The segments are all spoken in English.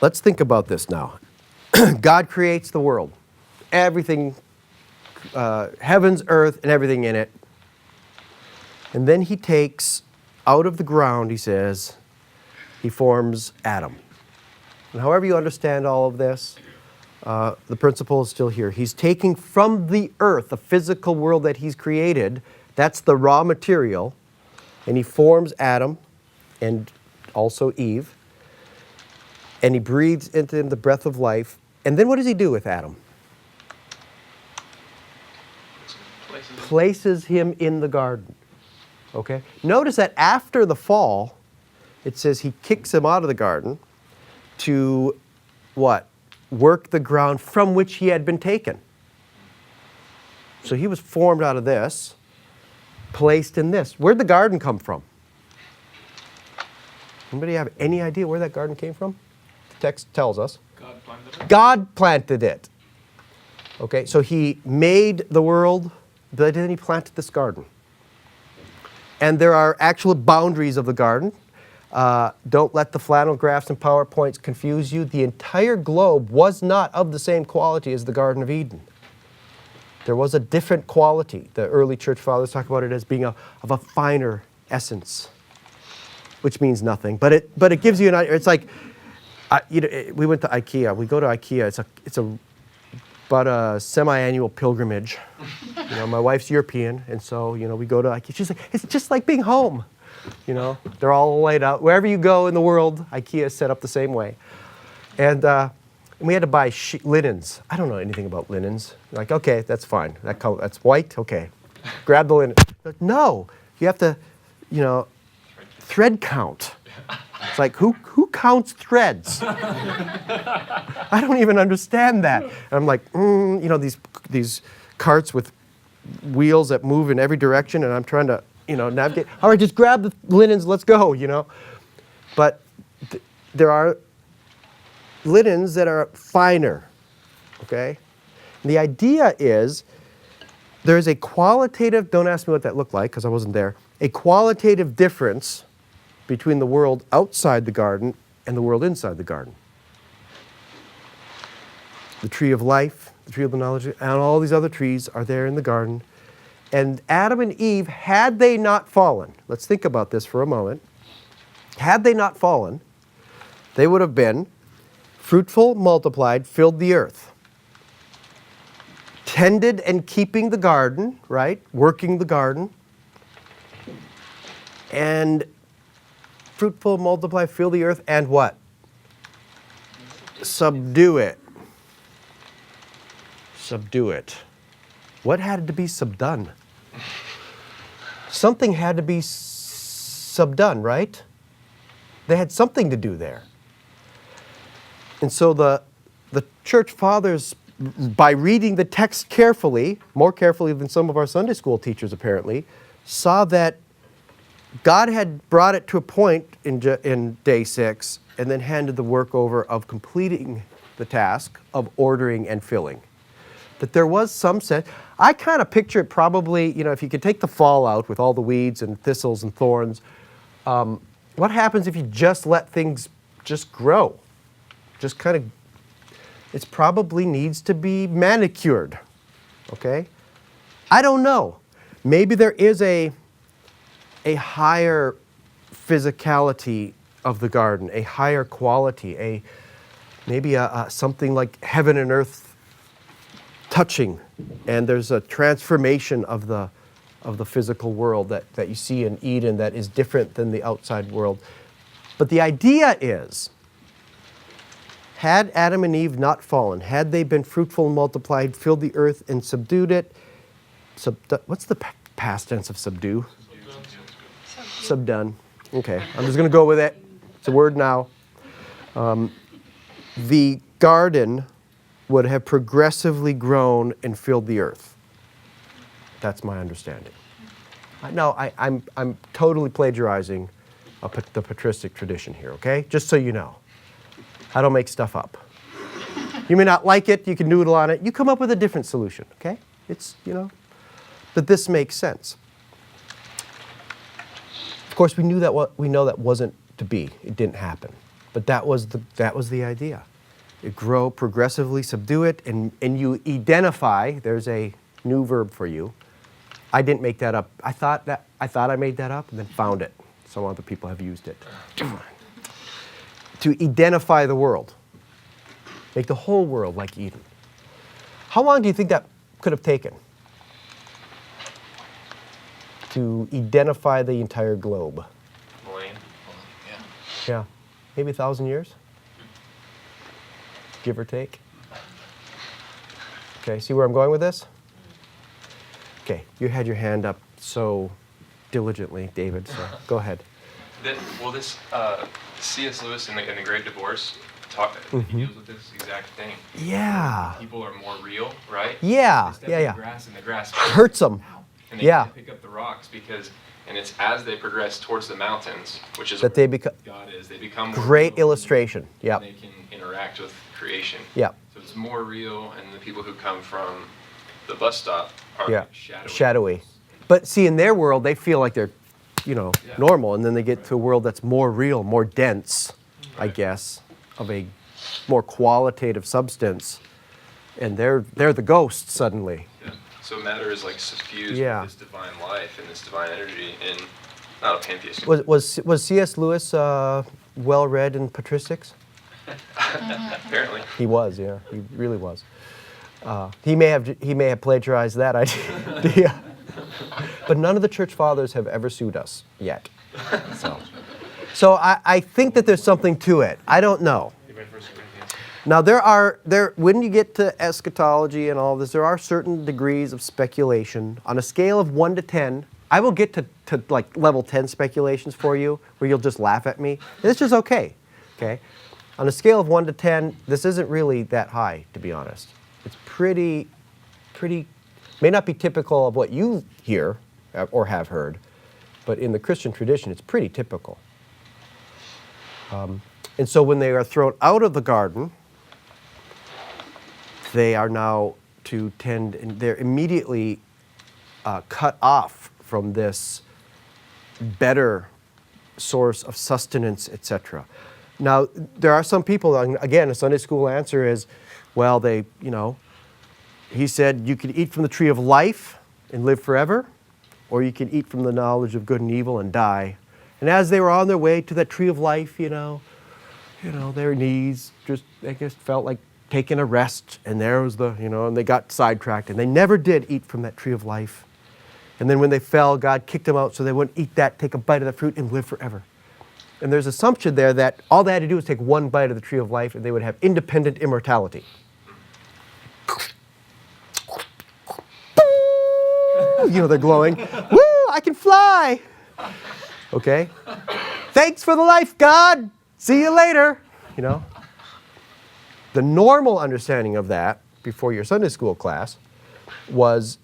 Let's think about this now. God creates the world, everything, heavens, earth, and everything in it. And then he takes out of the ground, he says, he forms Adam. And however you understand all of this, the principle is still here. He's taking from the earth, the physical world that he's created, that's the raw material, and he forms Adam and also Eve, and he breathes into him the breath of life. And then what does he do with Adam? Places him in the garden. Okay? Notice that after the fall, it says he kicks him out of the garden to what? Work the ground from which he had been taken. So he was formed out of this, placed in this. Where'd the garden come from? Anybody have any idea where that garden came from? The text tells us. God planted it. God planted it. Okay, so he made the world, but then he planted this garden. And there are actual boundaries of the garden. Don't let the flannel graphs and PowerPoints confuse you. The entire globe was not of the same quality as the Garden of Eden. There was a different quality. The early church fathers talk about it as being of a finer essence, which means nothing. But it gives you an idea. It's like, we went to IKEA. We go to IKEA. It's about a semi-annual pilgrimage. My wife's European, and so we go to IKEA. She's like, it's just like being home. They're all laid out. Wherever you go in the world, IKEA is set up the same way. And we had to buy linens. I don't know anything about linens. Like, okay, that's fine. That color, that's white. Okay, grab the linen. Like, no, you have to, thread count. It's like, who counts threads? I don't even understand that. And I'm like, these carts with wheels that move in every direction, and I'm trying to, navigate. All right, just grab the linens, let's go, But there are linens that are finer, okay? And the idea is there is a qualitative, don't ask me what that looked like because I wasn't there, a qualitative difference between the world outside the garden and the world inside the garden. The tree of life, the tree of the knowledge, and all these other trees are there in the garden. And Adam and Eve, had they not fallen, let's think about this for a moment. Had they not fallen, they would have been fruitful, multiplied, filled the earth. Tended and keeping the garden, right? Working the garden. And fruitful, multiply, fill the earth, and what? Subdue it. Subdue it. What had to be subdone? Something had to be subdone, right? They had something to do there. And so the church fathers, by reading the text carefully, more carefully than some of our Sunday school teachers apparently, saw that God had brought it to a point in day 6 and then handed the work over of completing the task of ordering and filling. That there was some sense. I kind of picture it probably, if you could take the fall out with all the weeds and thistles and thorns, what happens if you just let things just grow? Just kind of, it probably needs to be manicured, okay? I don't know. Maybe there is a higher physicality of the garden, a higher quality, maybe something like heaven and earth touching, and there's a transformation of the physical world that you see in Eden that is different than the outside world. But the idea is, had Adam and Eve not fallen, had they been fruitful and multiplied, filled the earth and subdued it, what's the past tense of subdue? Subdone. Okay, I'm just going to go with it. It's a word now. The garden would have progressively grown and filled the earth. That's my understanding. No, I'm totally plagiarizing the patristic tradition here, okay? Just so you know. I don't make stuff up. You may not like it, you can noodle on it, you come up with a different solution, okay? It's, but this makes sense. Of course, we know that wasn't to be. It didn't happen. But that was the idea. You grow progressively, subdue it, and you identify. There's a new verb for you. I didn't make that up. I thought I made that up and then found it. Some other people have used it. To identify the world. Make the whole world like Eden. How long do you think that could have taken? To identify the entire globe? Millennium. Yeah. Maybe 1,000 years? Give or take. Okay, see where I'm going with this? Okay, you had your hand up so diligently, David, so go ahead. This C.S. Lewis in the Great Divorce he deals with this exact thing. Yeah. People are more real, right? Yeah, they step in the grass and the grass hurts them. And they can't pick up the rocks and it's as they progress towards the mountains, which is that they become. God is. They become more great real, illustration. Yeah. They can interact with creation. Yeah. So it's more real, and the people who come from the bus stop are shadowy. But see, in their world, they feel like they're, normal, and then they get to a world that's more real, more dense, I guess, of a more qualitative substance, and they're the ghosts suddenly. Yeah. So matter is like suffused with this divine life and this divine energy, and not a pantheist. Was C.S. Lewis well read in patristics? Apparently. He was, yeah. He really was. He may have plagiarized that idea. But none of the church fathers have ever sued us yet. So I think that there's something to it. I don't know. Now when you get to eschatology and all this, there are certain degrees of speculation. On a scale of 1 to 10, I will get to like level 10 speculations for you, where you'll just laugh at me. It's just okay. On a scale of 1 to 10, this isn't really that high, to be honest. It's pretty, may not be typical of what you hear or have heard, but in the Christian tradition, it's pretty typical. And so when they are thrown out of the garden, they are now to tend, and they're immediately cut off from this better source of sustenance, etc. Now, there are some people, again, a Sunday school answer is, well, he said you could eat from the tree of life and live forever, or you can eat from the knowledge of good and evil and die. And as they were on their way to that tree of life, their knees just, I guess, felt like taking a rest, and there was and they got sidetracked, and they never did eat from that tree of life. And then when they fell, God kicked them out so they wouldn't eat that, take a bite of the fruit, and live forever. And there's assumption there that all they had to do was take one bite of the tree of life, and they would have independent immortality. They're glowing. Woo, I can fly. Okay? Thanks for the life, God. See you later. The normal understanding of that before your Sunday school class was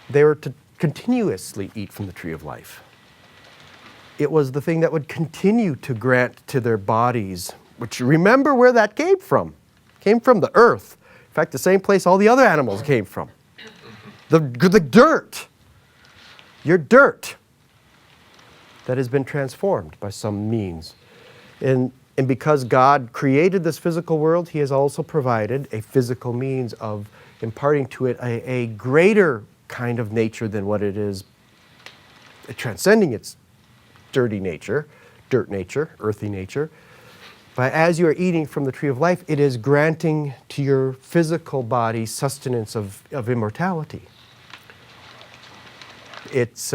they were to continuously eat from the tree of life. It was the thing that would continue to grant to their bodies, which remember where that came from. It came from the earth. In fact, the same place all the other animals came from. The dirt. Your dirt that has been transformed by some means. And because God created this physical world, He has also provided a physical means of imparting to it a greater kind of nature than what it is, transcending its dirt nature, earthy nature. But as you are eating from the tree of life, it is granting to your physical body sustenance of immortality. It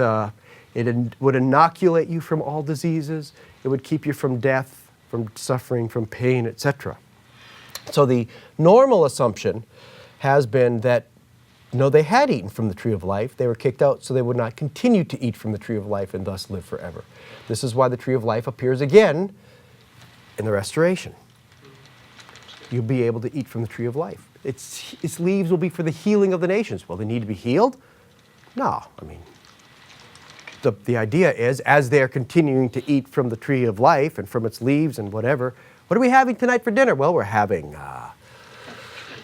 would inoculate you from all diseases. It would keep you from death, from suffering, from pain, etc. So the normal assumption has been that, they had eaten from the tree of life. They were kicked out so they would not continue to eat from the tree of life and thus live forever. This is why the tree of life appears again in the restoration. You'll be able to eat from the tree of life. Its leaves will be for the healing of the nations. Well, they need to be healed? No, the idea is, as they're continuing to eat from the tree of life and from its leaves and whatever, what are we having tonight for dinner? Well, we're having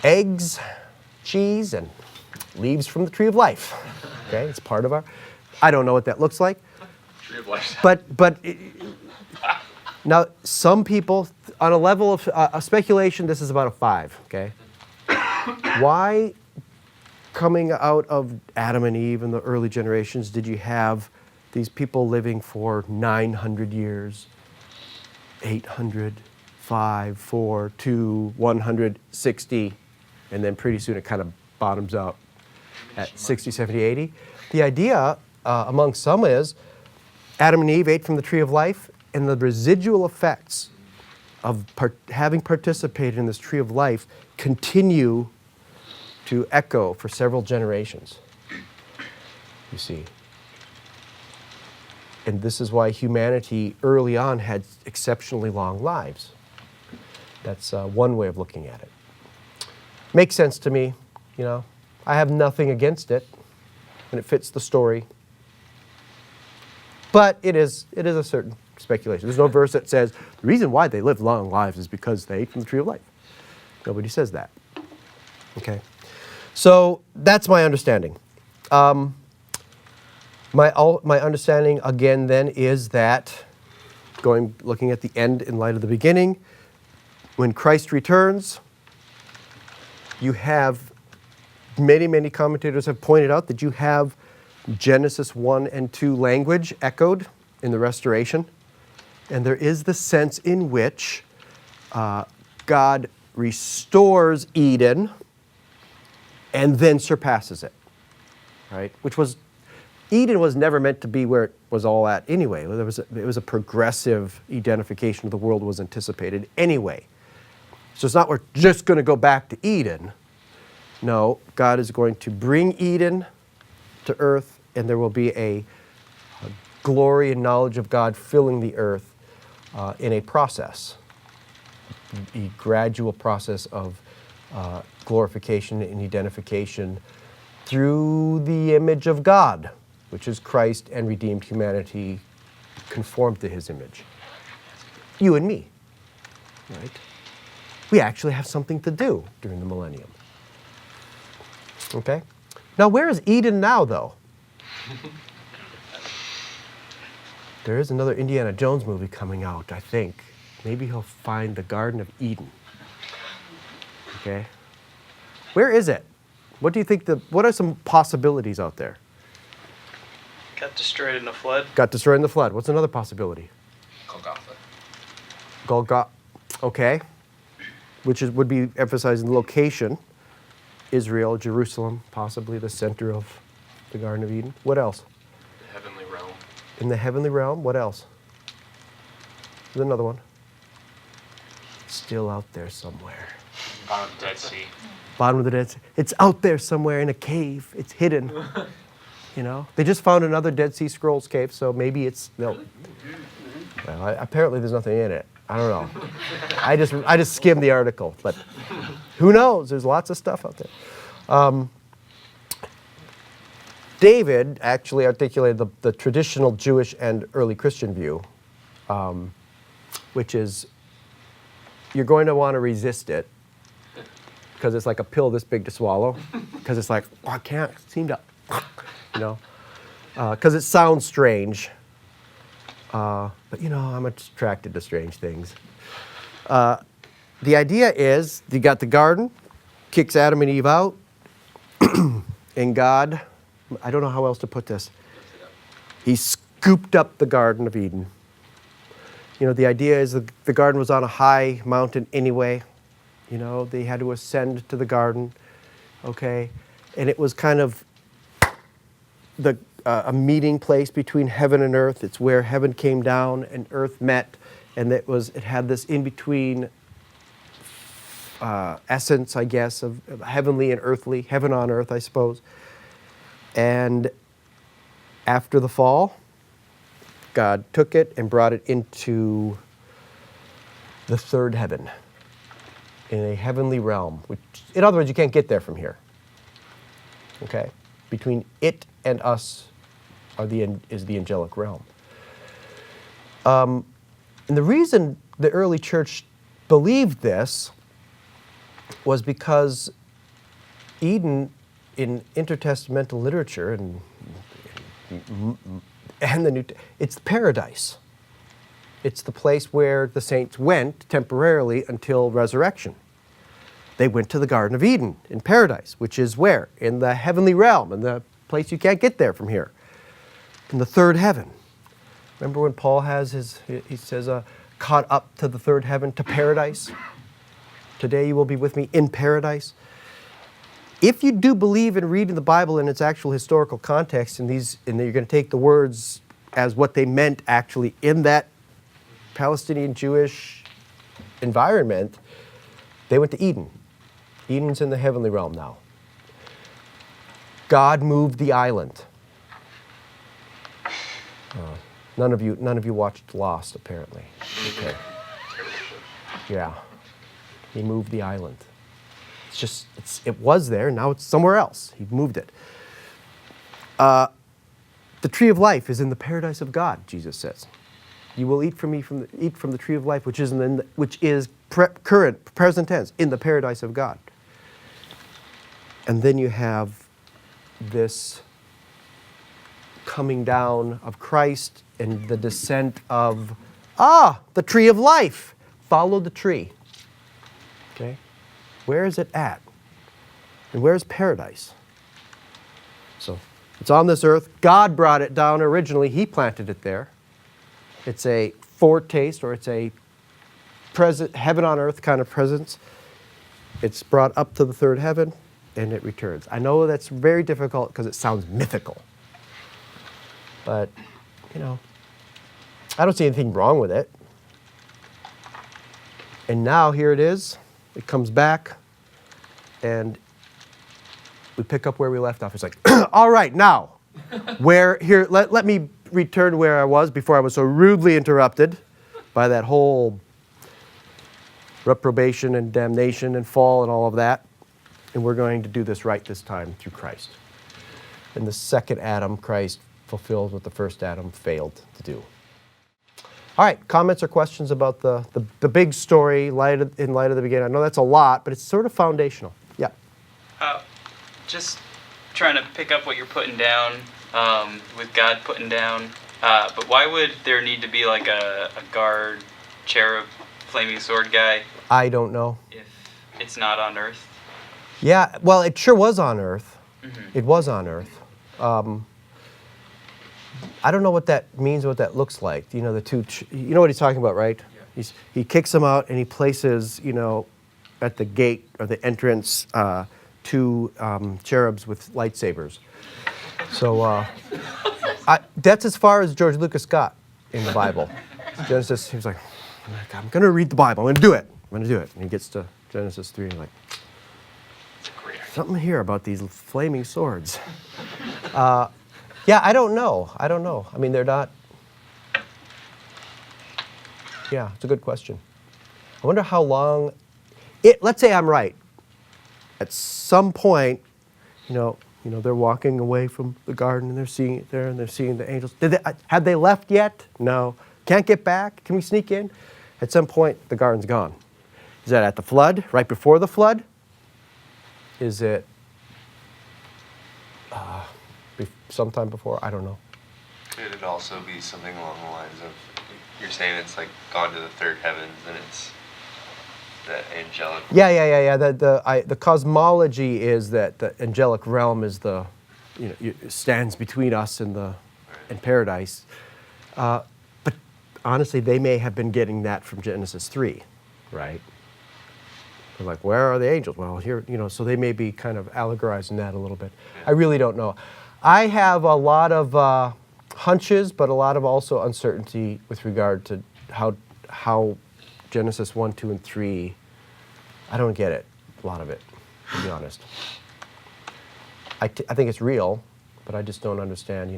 eggs, cheese, and leaves from the tree of life. Okay, it's part of I don't know what that looks like. Tree of life. But Now, some people, on a level of speculation, this is about a 5, okay? Why, coming out of Adam and Eve in the early generations, did you have these people living for 900 years, 800, 5, 4, 2, 160, and then pretty soon it kind of bottoms out at 60, 70, 80? The idea among some is Adam and Eve ate from the tree of life, and the residual effects of having participated in this tree of life continue to echo for several generations, you see. And this is why humanity early on had exceptionally long lives. That's one way of looking at it. Makes sense to me, you know. I have nothing against it, and it fits the story. But it is a certain speculation. There's no verse that says the reason why they lived long lives is because they ate from the tree of life. Nobody says that. Okay. So that's my understanding. My understanding again then is that looking at the end in light of the beginning, when Christ returns, you have many commentators have pointed out that you have Genesis 1 and 2 language echoed in the restoration. And there is the sense in which God restores Eden and then surpasses it, right? Eden was never meant to be where it was all at anyway. It was a progressive identification of the world was anticipated anyway. So it's not we're just going to go back to Eden. No, God is going to bring Eden to earth, and there will be a glory and knowledge of God filling the earth in a process, a gradual process of glorification and identification through the image of God, which is Christ and redeemed humanity conformed to his image. You and me, right? We actually have something to do during the millennium. Okay? Now, where is Eden now, though? There is another Indiana Jones movie coming out, I think. Maybe he'll find the Garden of Eden. Okay? Where is it? What do you think what are some possibilities out there? Got destroyed in the flood. Got destroyed in the flood. What's another possibility? Golgotha. Okay. Which would be emphasizing the location. Israel, Jerusalem, possibly the center of the Garden of Eden. What else? The heavenly realm. In the heavenly realm, what else? There's another one. Still out there somewhere. Bottom of the Dead Sea. Bottom of the Dead Sea. It's out there somewhere in a cave. It's hidden. You know? They just found another Dead Sea Scrolls cave, so maybe it's... No. Well, apparently there's nothing in it. I don't know. I just skimmed the article, but who knows? There's lots of stuff out there. David actually articulated the traditional Jewish and early Christian view, which is you're going to want to resist it because it's like a pill this big to swallow, because it's like, oh, I can't seem to, you know, because it sounds strange. But, you know, I'm attracted to strange things. The idea is you got the garden, kicks Adam and Eve out, and God, I don't know how else to put this, he scooped up the Garden of Eden. You know, the idea is the garden was on a high mountain anyway. You know, they had to ascend to the garden, okay? And it was kind of a meeting place between heaven and earth. It's where heaven came down and earth met, and it had this in-between essence, I guess, of heavenly and earthly, heaven on earth, I suppose. And after the fall, God took it and brought it into the third heaven, in a heavenly realm, which, in other words, you can't get there from here. Okay? Between it and us is the angelic realm. And the reason the early church believed this was because Eden, in intertestamental literature and the New, it's paradise. It's the place where the saints went temporarily until resurrection. They went to the Garden of Eden in paradise, which is where? In the heavenly realm, in the place you can't get there from here, in the third heaven. Remember when Paul he says, caught up to the third heaven, to paradise? Today you will be with me in paradise. If you do believe in reading the Bible in its actual historical context, and you're going to take the words as what they meant actually in that Palestinian Jewish environment, they went to Eden. Eden's in the heavenly realm now. God moved the island. None of you watched Lost, apparently. Okay. Yeah. He moved the island. It was there, now it's somewhere else. He moved it. The tree of life is in the paradise of God, Jesus says. You will eat from the tree of life, which is present tense, in the paradise of God. And then you have this coming down of Christ and the descent of, the tree of life. Follow the tree. Okay? Where is it at? And where's paradise? So it's on this earth. God brought it down originally. He planted it there. It's a foretaste, or it's a heaven on earth kind of presence. It's brought up to the third heaven, and it returns. I know that's very difficult because it sounds mythical. But, I don't see anything wrong with it. And now here it is. It comes back, and we pick up where we left off. It's like, all right, now, let me return where I was before I was so rudely interrupted by that whole reprobation and damnation and fall and all of that. And we're going to do this right this time through Christ. And the second Adam, Christ, fulfilled what the first Adam failed to do. All right, comments or questions about the big story in light of the beginning? I know that's a lot, but it's sort of foundational. Yeah. Just trying to pick up what you're putting down, with God putting down. But why would there need to be like a guard, cherub, flaming sword guy? I don't know. If it's not on Earth? Yeah, well, it sure was on Earth. Mm-hmm. It was on Earth. I don't know what that means, what that looks like. The two, you know what he's talking about, right? Yeah. He kicks them out and he places, at the gate or the entrance, two cherubs with lightsabers. So that's as far as George Lucas got in the Bible. Genesis, he was like, I'm going to read the Bible. I'm going to do it. And he gets to Genesis 3 and like, something here about these flaming swords. Yeah, I don't know. I mean, they're not... Yeah, it's a good question. I wonder how long... Let's say I'm right. At some point, they're walking away from the garden and they're seeing it there and they're seeing the angels. Had they left yet? No. Can't get back? Can we sneak in? At some point, the garden's gone. Is that at the flood? Right before the flood? Is it... sometime before? I don't know. Could it also be something along the lines of, you're saying it's like gone to the third heavens and it's the angelic... Yeah. The cosmology is that the angelic realm is stands between us and paradise. But honestly, they may have been getting that from Genesis 3, right? They're like, where are the angels? Well, here, so they may be kind of allegorizing that a little bit. I really don't know. I have a lot of hunches, but a lot of also uncertainty with regard to how Genesis 1, 2, and 3, I don't get it, a lot of it, to be honest. I think it's real, but I just don't understand,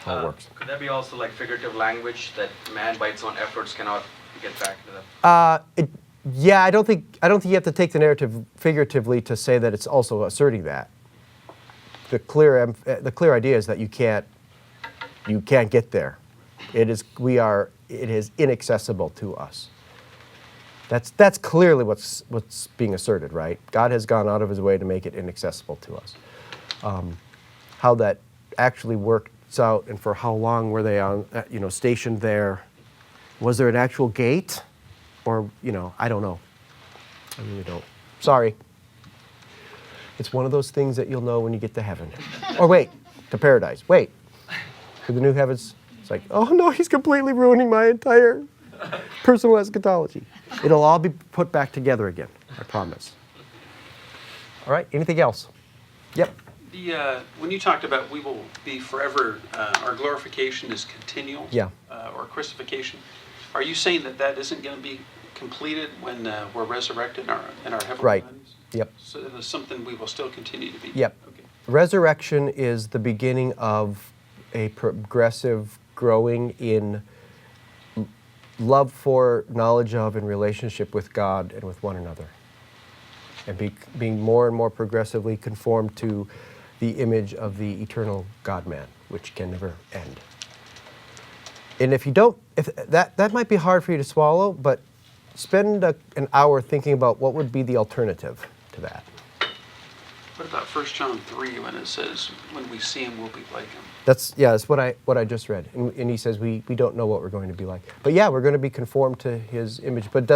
how it works. Could that be also like figurative language that man by its own efforts cannot get back to them? Yeah, I don't think you have to take the narrative figuratively to say that it's also asserting that. The clear idea is that you can't get there. It is inaccessible to us. That's clearly what's being asserted, right? God has gone out of his way to make it inaccessible to us. How that actually worked posts out, and for how long were they on, stationed there? Was there an actual gate? Or, I don't know. I really don't. Sorry. It's one of those things that you'll know when you get to heaven. Or wait, to paradise. Wait, to the new heavens. It's like, oh no, he's completely ruining my entire personal eschatology. It'll all be put back together again, I promise. All right, anything else? Yep. When you talked about we will be forever, our glorification is continual, Yeah. Or Christification, are you saying that isn't going to be completed when we're resurrected in our heavenly Right. bodies? Yep. So it is something we will still continue to be. Yep. Okay. Resurrection is the beginning of a progressive growing in love for, knowledge of, and relationship with God and with one another. And being more and more progressively conformed to the image of the eternal God-man, which can never end. And if you don't, that might be hard for you to swallow, but spend an hour thinking about what would be the alternative to that. What about 1 John 3 when it says, when we see him, we'll be like him? That's what I just read. And he says we don't know what we're going to be like. But yeah, we're going to be conformed to his image. But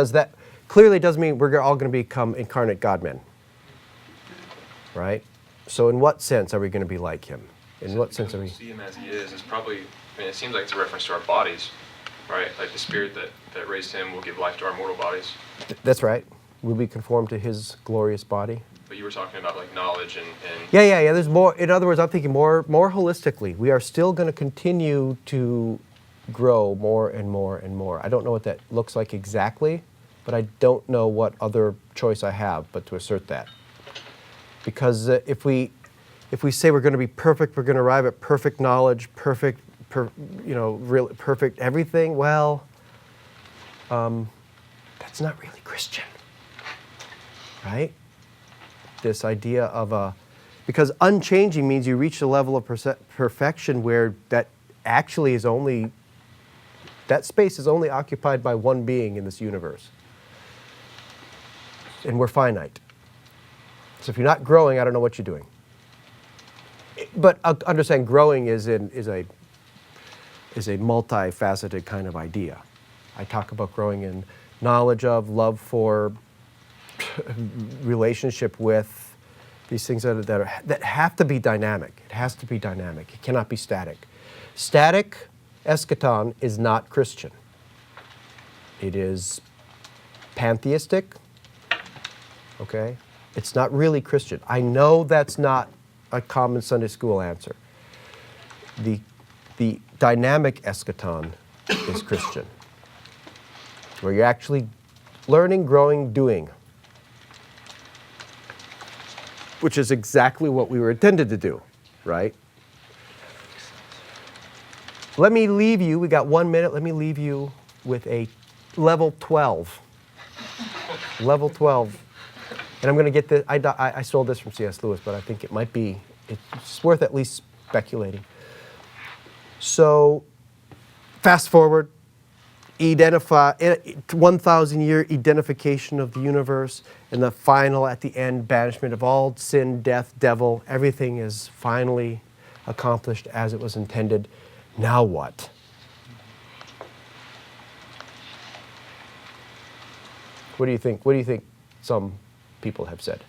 clearly doesn't mean we're all going to become incarnate God-men. Right? So in what sense are we going to be like him? In what sense are we? See him as he is probably, it seems like it's a reference to our bodies, right? Like the spirit that raised him will give life to our mortal bodies. That's right. We'll be conformed to his glorious body. But you were talking about like knowledge and Yeah. There's more. In other words, I'm thinking more holistically. We are still going to continue to grow more and more and more. I don't know what that looks like exactly, but I don't know what other choice I have but to assert that. Because if we say we're going to be perfect, we're going to arrive at perfect knowledge, perfect everything. Well, that's not really Christian, right? This idea of because unchanging means you reach a level of perfection where that actually is only, that space is only occupied by one being in this universe. And we're finite. So if you're not growing, I don't know what you're doing. But understand growing is a multifaceted kind of idea. I talk about growing in knowledge of, love for, relationship with, these things that have to be dynamic. It has to be dynamic. It cannot be static. Static eschaton is not Christian. It is pantheistic. Okay? It's not really Christian. I know that's not a common Sunday school answer. The dynamic eschaton is Christian, where you're actually learning, growing, doing, which is exactly what we were intended to do, right? Let me leave you, we got 1 minute, let me leave you with a level 12. Level 12. And I'm going to get this, I stole this from C.S. Lewis, but I think it's worth at least speculating. So, fast forward, 1,000-year identification of the universe, and the final, at the end, banishment of all sin, death, devil. Everything is finally accomplished as it was intended. Now what? What do you think? What do you think some people have said?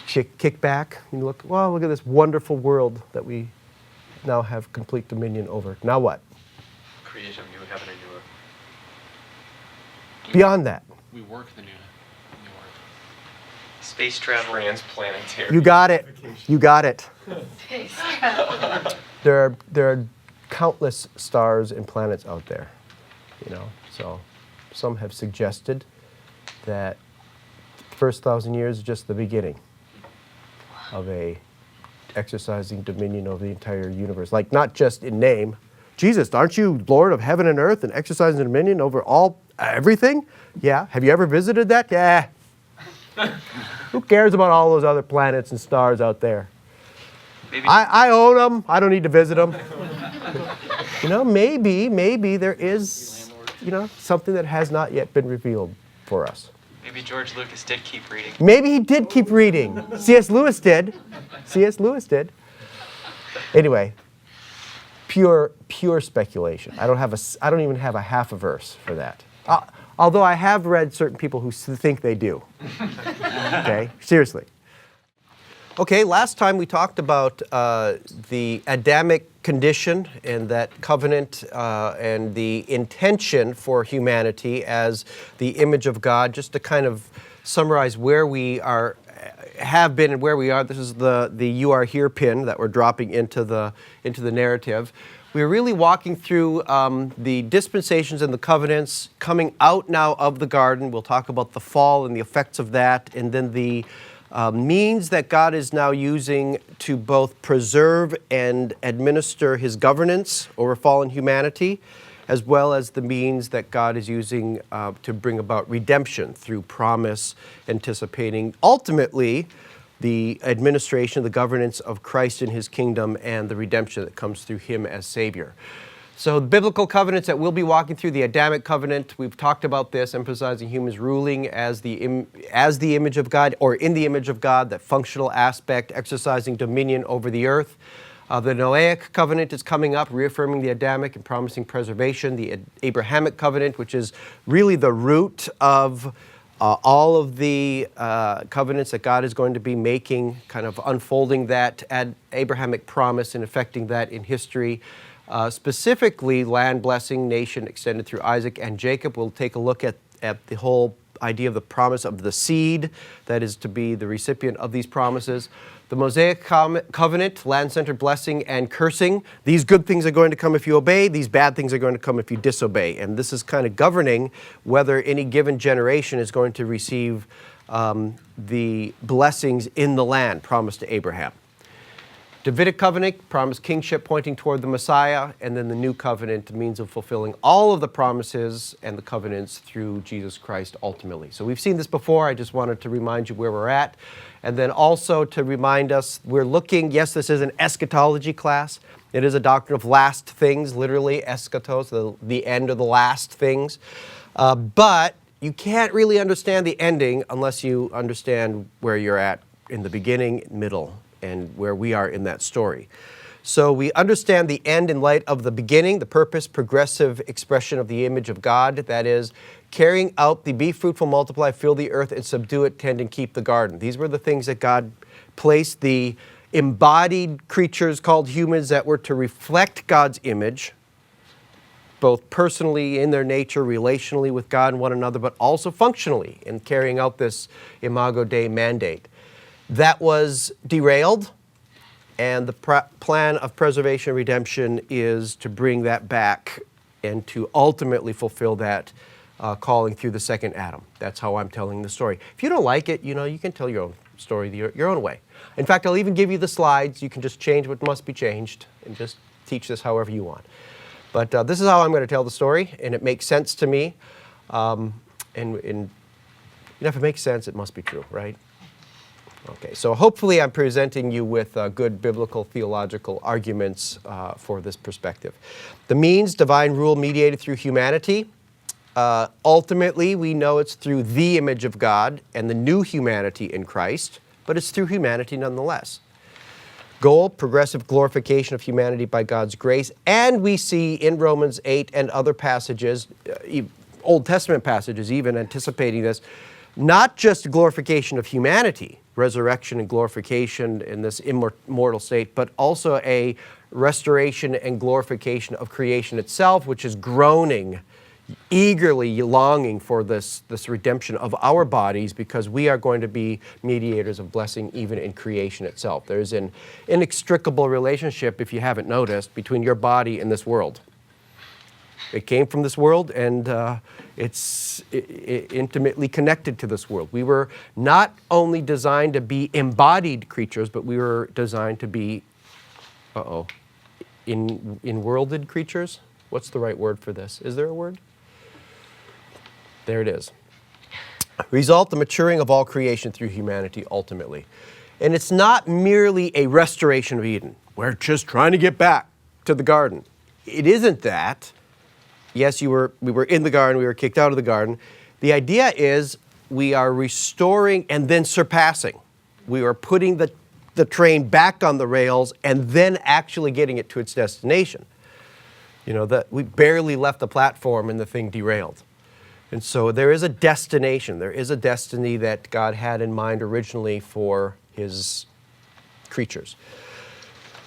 Kick back and look, well, look at this wonderful world that we now have complete dominion over. Now what? Create a new heaven and new earth. Beyond that. We work the new earth. Space travel. transplanetary. You got it. You got it. There are countless stars and planets out there, So some have suggested that the first 1,000 years is just the beginning of a exercising dominion over the entire universe. Like not just in name. Jesus, aren't you Lord of heaven and earth and exercising dominion over everything? Yeah. Have you ever visited that? Yeah. Who cares about all those other planets and stars out there? Maybe. I own them. I don't need to visit them. Maybe there is, something that has not yet been revealed for us. Maybe George Lucas did keep reading. Maybe he did keep reading. C.S. Lewis did. C.S. Lewis did. Anyway, pure speculation. I don't even have a half a verse for that. Although I have read certain people who think they do. Okay, seriously. Okay, last time we talked about the Adamic condition and that covenant and the intention for humanity as the image of God. Just to kind of summarize where we have been and where we are. This is the "You Are Here" pin that we're dropping into the narrative. We're really walking through the dispensations and the covenants coming out now of the garden. We'll talk about the fall and the effects of that, and then the means that God is now using to both preserve and administer his governance over fallen humanity, as well as the means that God is using to bring about redemption through promise, anticipating ultimately the administration, the governance of Christ in his kingdom, and the redemption that comes through him as Savior. So the biblical covenants that we'll be walking through, the Adamic covenant, we've talked about this, emphasizing humans ruling as the image of God, or in the image of God, that functional aspect, exercising dominion over the earth. The Noahic covenant is coming up, reaffirming the Adamic and promising preservation. The Abrahamic covenant, which is really the root of all of the covenants that God is going to be making, kind of unfolding that Abrahamic promise and effecting that in history. Specifically, land blessing, nation extended through Isaac and Jacob. We'll take a look at the whole idea of the promise of the seed that is to be the recipient of these promises. The Mosaic covenant, land-centered blessing and cursing. These good things are going to come if you obey. These bad things are going to come if you disobey. And this is kind of governing whether any given generation is going to receive the blessings in the land promised to Abraham. Davidic covenant, promised kingship pointing toward the Messiah, and then the new covenant, the means of fulfilling all of the promises and the covenants through Jesus Christ ultimately. So we've seen this before. I just wanted to remind you where we're at. And then also to remind us, we're looking, yes, this is an eschatology class. It is a doctrine of last things, literally, eschatos, the end of the last things. But you can't really understand the ending unless you understand where you're at in the beginning, middle, and where we are in that story. So we understand the end in light of the beginning, the purpose, progressive expression of the image of God, that is, carrying out the be fruitful, multiply, fill the earth, and subdue it, tend and keep the garden. These were the things that God placed, the embodied creatures called humans that were to reflect God's image, both personally in their nature, relationally with God and one another, but also functionally in carrying out this Imago Dei mandate. That was derailed, and the plan of preservation and redemption is to bring that back and to ultimately fulfill that calling through the second Adam. That's how I'm telling the story. If you don't like it, you can tell your own story your own way. In fact, I'll even give you the slides. You can just change what must be changed and just teach this however you want. But this is how I'm going to tell the story, and it makes sense to me. And if it makes sense, it must be true, right? Okay, so hopefully I'm presenting you with good biblical theological arguments for this perspective. The means, divine rule mediated through humanity. Ultimately, we know it's through the image of God and the new humanity in Christ, but it's through humanity nonetheless. Goal, progressive glorification of humanity by God's grace. And we see in Romans 8 and other passages, Old Testament passages even anticipating this, not just glorification of humanity, resurrection and glorification in this immortal state, but also a restoration and glorification of creation itself, which is groaning, eagerly longing for this redemption of our bodies, because we are going to be mediators of blessing even in creation itself. There's an inextricable relationship, if you haven't noticed, between your body and this world. It came from this world, and it's intimately connected to this world. We were not only designed to be embodied creatures, but we were designed to be, in-worlded creatures? What's the right word for this? Is there a word? There it is. Result, the maturing of all creation through humanity, ultimately. And it's not merely a restoration of Eden. We're just trying to get back to the garden. It isn't that. Yes, we were in the garden, we were kicked out of the garden. The idea is we are restoring and then surpassing. We are putting the train back on the rails and then actually getting it to its destination. You know, that we barely left the platform and the thing derailed. And so there is a destination. There is a destiny that God had in mind originally for his creatures.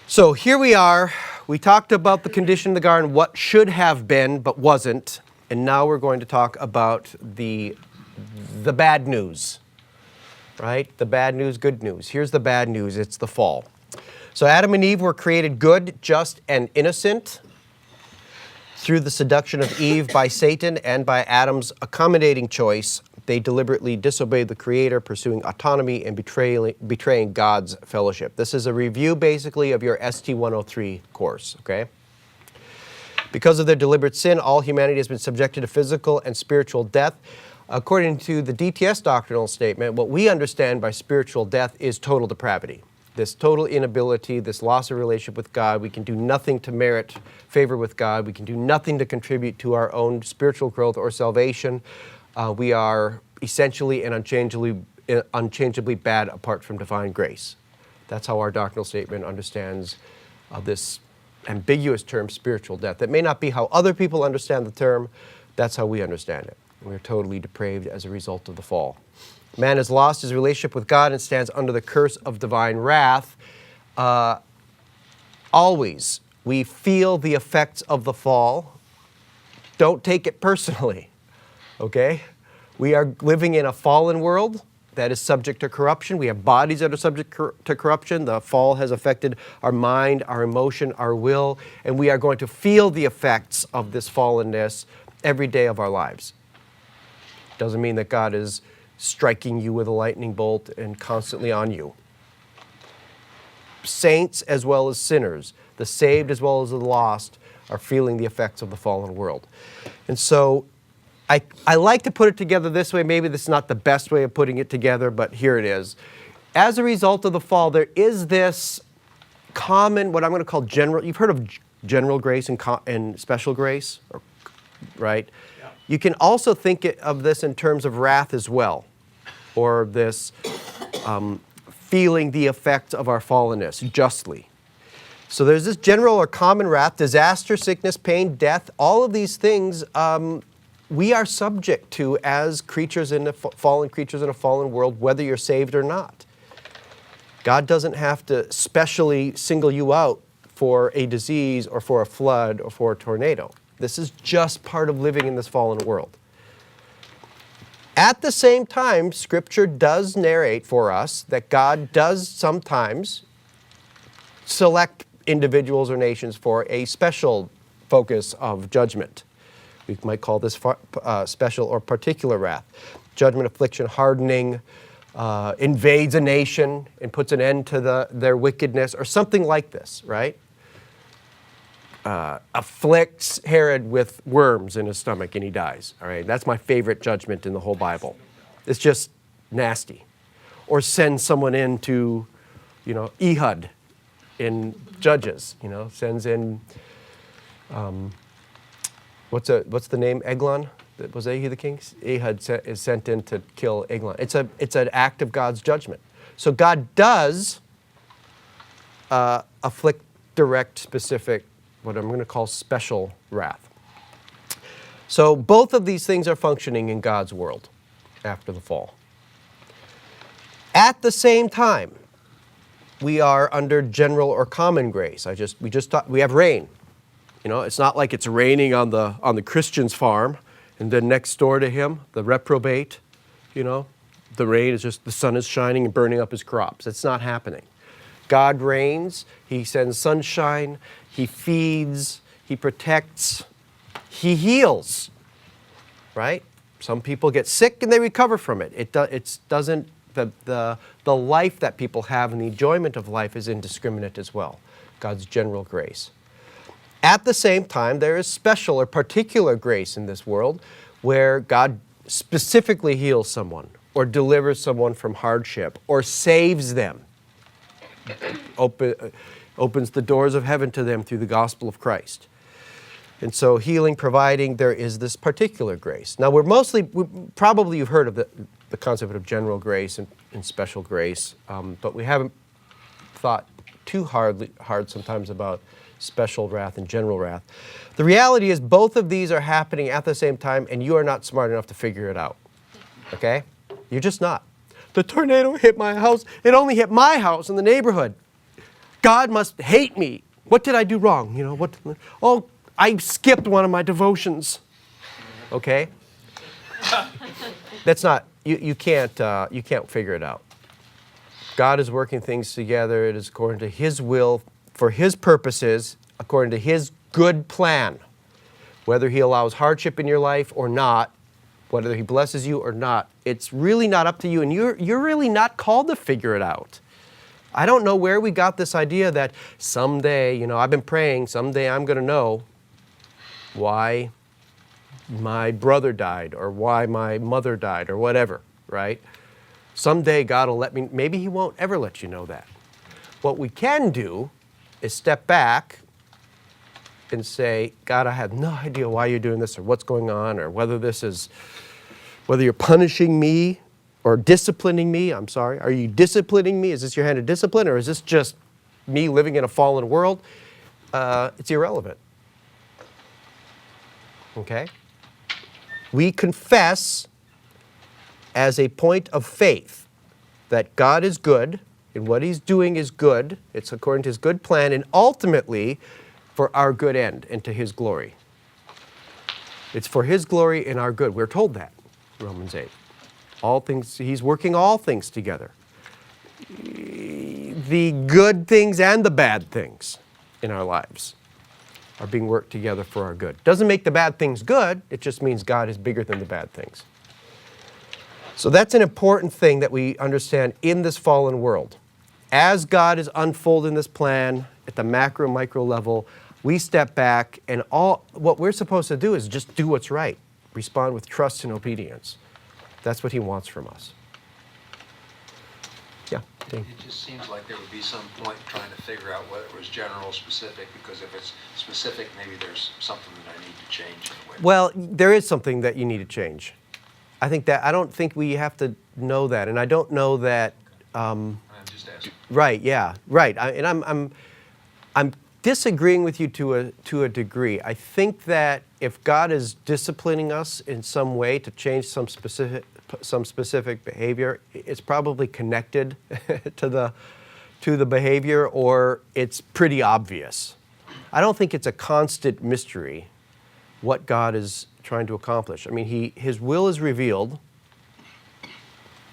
So here we are. We talked about the condition of the garden, what should have been but wasn't. And now we're going to talk about the bad news, right? The bad news, good news. Here's the bad news. It's the fall. So Adam and Eve were created good, just, and innocent through the seduction of Eve by Satan and by Adam's accommodating choice. They deliberately disobeyed the Creator, pursuing autonomy and betraying God's fellowship. This is a review, basically, of your ST 103 course, okay? Because of their deliberate sin, all humanity has been subjected to physical and spiritual death. According to the DTS doctrinal statement, what we understand by spiritual death is total depravity. This total inability, this loss of relationship with God. We can do nothing to merit favor with God. We can do nothing to contribute to our own spiritual growth or salvation. We are essentially and unchangeably bad apart from divine grace. That's how our doctrinal statement understands this ambiguous term, spiritual death. That may not be how other people understand the term. That's how we understand it. We're totally depraved as a result of the fall. Man has lost his relationship with God and stands under the curse of divine wrath. Always, we feel the effects of the fall. Don't take it personally, okay? We are living in a fallen world that is subject to corruption. We have bodies that are subject to corruption. The fall has affected our mind, our emotion, our will, and we are going to feel the effects of this fallenness every day of our lives. Doesn't mean that God is striking you with a lightning bolt and constantly on you. Saints as well as sinners, the saved as well as the lost, are feeling the effects of the fallen world. And so I like to put it together this way. Maybe this is not the best way of putting it together, but here it is. As a result of the fall, there is this common, what I'm going to call general, you've heard of general grace and special grace, right? Yeah. You can also think of this in terms of wrath as well, or this feeling the effects of our fallenness justly. So there's this general or common wrath, disaster, sickness, pain, death, all of these things we are subject to as creatures in fallen creatures in a fallen world, whether you're saved or not. God doesn't have to specially single you out for a disease or for a flood or for a tornado. This is just part of living in this fallen world. At the same time, Scripture does narrate for us that God does sometimes select individuals or nations for a special focus of judgment. We might call this special or particular wrath. Judgment, affliction, hardening, invades a nation and puts an end to their wickedness, or something like this, right? Afflicts Herod with worms in his stomach and he dies. All right, that's my favorite judgment in the whole Bible. It's just nasty. Or sends someone into, Ehud in Judges. Sends in, what's the name? Eglon? Was he the king? Ehud is sent in to kill Eglon. It's an act of God's judgment. So God does afflict direct, specific, what I'm going to call special wrath. So both of these things are functioning in God's world after the fall. At the same time, we are under general or common grace. We have rain. It's not like it's raining on the Christian's farm and then next door to him, the reprobate, the rain is just, the sun is shining and burning up his crops. It's not happening. God reigns, he sends sunshine, he feeds, he protects, he heals, right? Some people get sick and they recover from it. The life that people have and the enjoyment of life is indiscriminate as well. God's general grace. At the same time, there is special or particular grace in this world where God specifically heals someone or delivers someone from hardship or saves them. Opens the doors of heaven to them through the gospel of Christ. And so healing, providing, there is this particular grace. Now probably you've heard of the concept of general grace and special grace, but we haven't thought too hard sometimes about special wrath and general wrath. The reality is both of these are happening at the same time, and you are not smart enough to figure it out. Okay? You're just not. The tornado hit my house. It only hit my house in the neighborhood. God must hate me. What did I do wrong? You know, what? Oh, I skipped one of my devotions. Okay? That's not, you can't figure it out. God is working things together. It is according to His will, for His purposes, according to His good plan. Whether He allows hardship in your life or not, whether He blesses you or not, it's really not up to you, and you're really not called to figure it out. I don't know where we got this idea that someday, you know, I've been praying, someday I'm going to know why my brother died or why my mother died or whatever, right? Someday God will let me, maybe He won't ever let you know that. What we can do is step back and say, God, I have no idea why you're doing this or what's going on or whether you're punishing me or disciplining me. I'm sorry. Are you disciplining me? Is this your hand of discipline or is this just me living in a fallen world? It's irrelevant. Okay? We confess as a point of faith that God is good and what He's doing is good. It's according to His good plan and ultimately for our good end and to His glory. It's for His glory and our good. We're told that, Romans 8. All things, He's working all things together. The good things and the bad things in our lives are being worked together for our good. Doesn't make the bad things good, it just means God is bigger than the bad things. So that's an important thing that we understand in this fallen world. As God is unfolding this plan at the macro, micro level, we step back and all what we're supposed to do is just do what's right. Respond with trust and obedience. That's what He wants from us. Yeah, Dave. It just seems like there would be some point in trying to figure out whether it was general or specific, because if it's specific, maybe there's something that I need to change in a way. Well, there is something that you need to change. I don't think we have to know that, and I don't know that. I'm just asking. Right. Yeah. Right. I'm disagreeing with you to a degree. I think that if God is disciplining us in some way to change some specific behavior, it's probably connected to the behavior, or it's pretty obvious. I don't think it's a constant mystery what God is trying to accomplish. I mean, His will is revealed.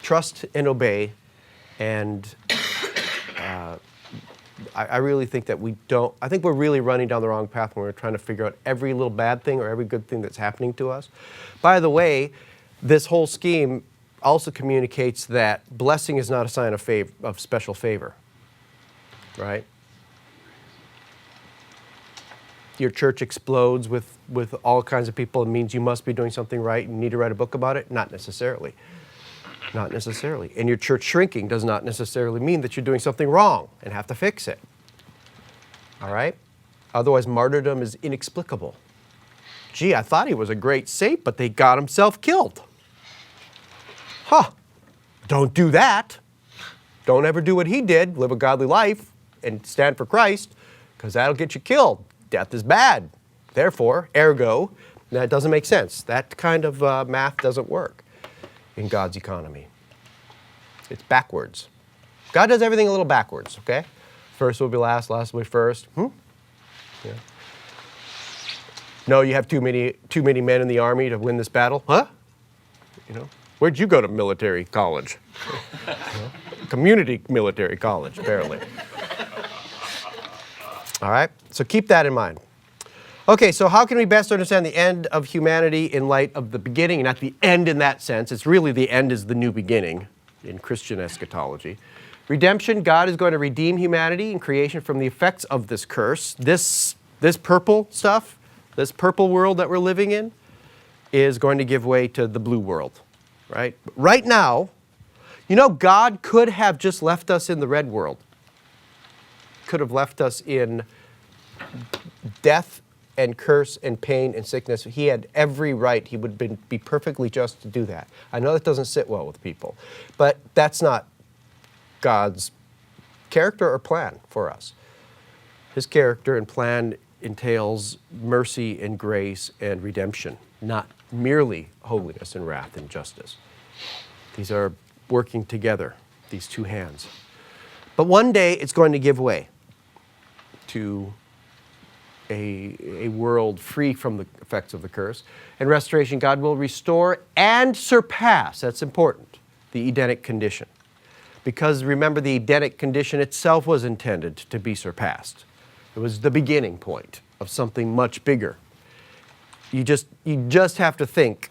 Trust and obey, and I really think that I think we're really running down the wrong path when we're trying to figure out every little bad thing or every good thing that's happening to us. By the way, this whole scheme also communicates that blessing is not a sign of special favor, right? Your church explodes with all kinds of people. It means you must be doing something right. You need to write a book about it? Not necessarily. Not necessarily. And your church shrinking does not necessarily mean that you're doing something wrong and have to fix it. All right? Otherwise, martyrdom is inexplicable. Gee, I thought he was a great saint, but they got himself killed. Huh. Don't do that. Don't ever do what he did, live a godly life, and stand for Christ, because that'll get you killed. Death is bad. Therefore, ergo, that doesn't make sense. That kind of math doesn't work in God's economy. It's backwards. God does everything a little backwards, okay? First will be last, last will be first. Yeah. No, you have too many men in the army to win this battle. Huh? You know, where'd you go to military college? Community military college, apparently. All right, so keep that in mind. Okay, so how can we best understand the end of humanity in light of the beginning? Not the end in that sense. It's really the end is the new beginning in Christian eschatology. Redemption, God is going to redeem humanity and creation from the effects of this curse. This purple stuff, this purple world that we're living in, is going to give way to the blue world, right? Right now, you know, God could have just left us in the red world. Could have left us in death and curse and pain and sickness. He had every right. He would be perfectly just to do that. I know that doesn't sit well with people, but that's not God's character or plan for us. His character and plan entails mercy and grace and redemption, not merely holiness and wrath and justice. These are working together, these two hands. But one day it's going to give way to a world free from the effects of the curse. In restoration, God will restore and surpass, that's important, the Edenic condition. Because remember, the Edenic condition itself was intended to be surpassed. It was the beginning point of something much bigger. You just have to think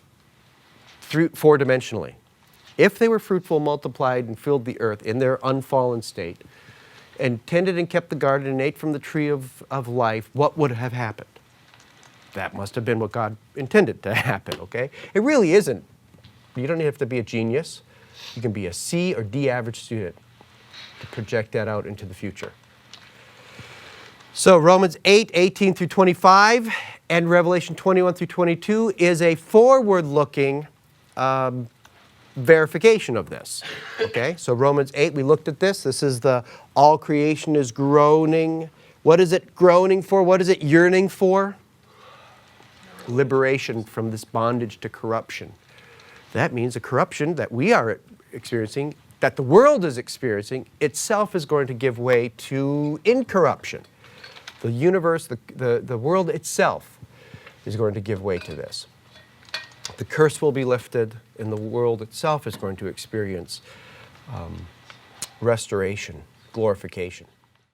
four-dimensionally. If they were fruitful, multiplied, and filled the earth in their unfallen state, and tended and kept the garden and ate from the tree of life, what would have happened? That must have been what God intended to happen, okay? It really isn't. You don't have to be a genius. You can be a C or D average student to project that out into the future. So Romans 8:18 through 25, and Revelation 21 through 22 is a forward-looking verification of this. Okay, so Romans 8, we looked at this. This is the all creation is groaning. What is it groaning for? What is it yearning for? Liberation from this bondage to corruption. That means the corruption that we are experiencing, that the world is experiencing, itself is going to give way to incorruption. The universe, the world itself is going to give way to this. The curse will be lifted, and the world itself is going to experience restoration, glorification.